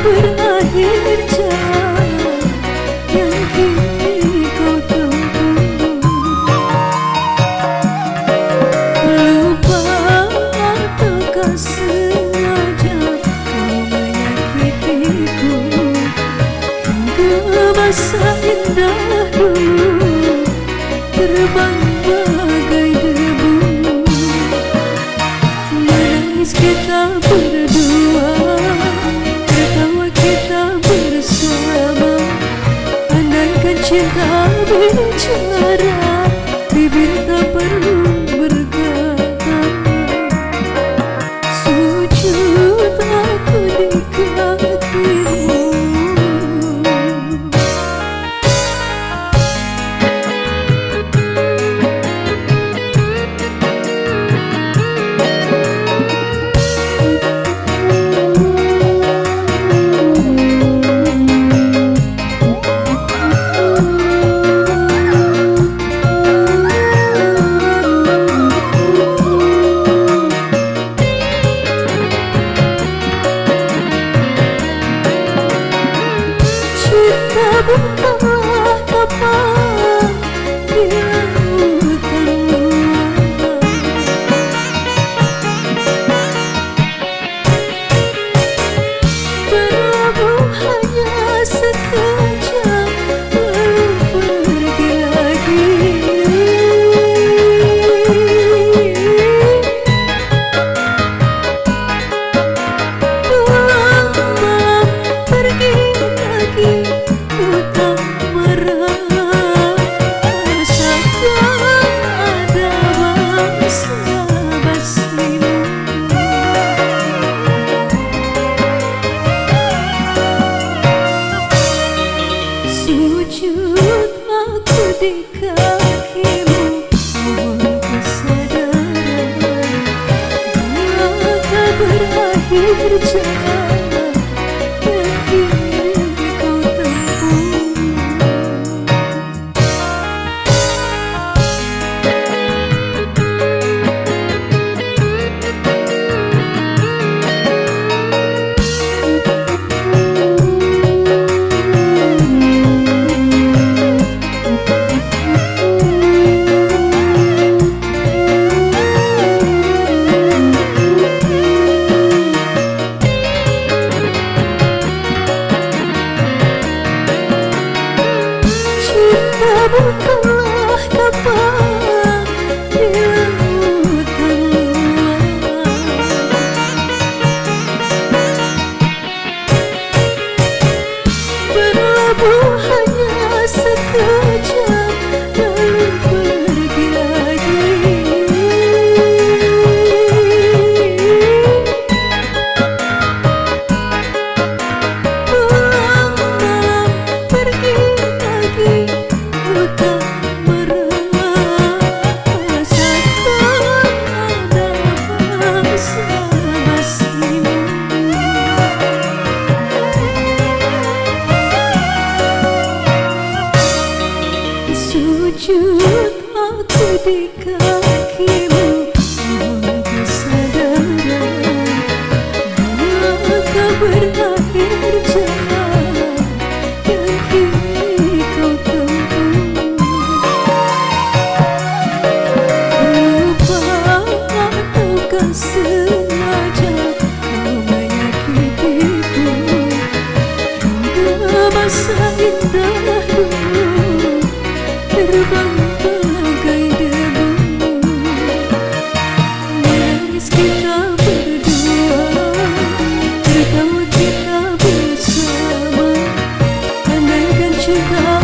berakhir jalan yang kini kau tempuh. Lupa ataukah sengaja kau menyakitiku, hingga masa indah dulu terbang bagai debu. Menangis kita berdua, tertawa kita bersama. Andaikan cinta bicara, bibir tak perlu berkata. Sujud aku di kakimu. Bukanlah kapal di lautan luar, berlabuh hanya sekejap lalu pergi lagi. Pulang malam pergi lagi. Tak marah, rasakan ada basa-basimu. Sujud aku di kakimu, mohon kesadaran bila tak berakhir jalan yang kini kau tempuh. Bukanlah kapal di lautan luar, berlabuh hanya sekejap lalu pergi lagi. Pulang malam pergi lagi. Tak marah, rasakan ada basa-basimu. Sujud aku di kakimu, mohon kesadaran bila kau berakhir jalan yang kini kau tempuh. Sengaja kau menyakitiku, hingga masa indah dulu terbang bagai debu. Menangis kita berdua, tertawa kita bersama. Andaikan cinta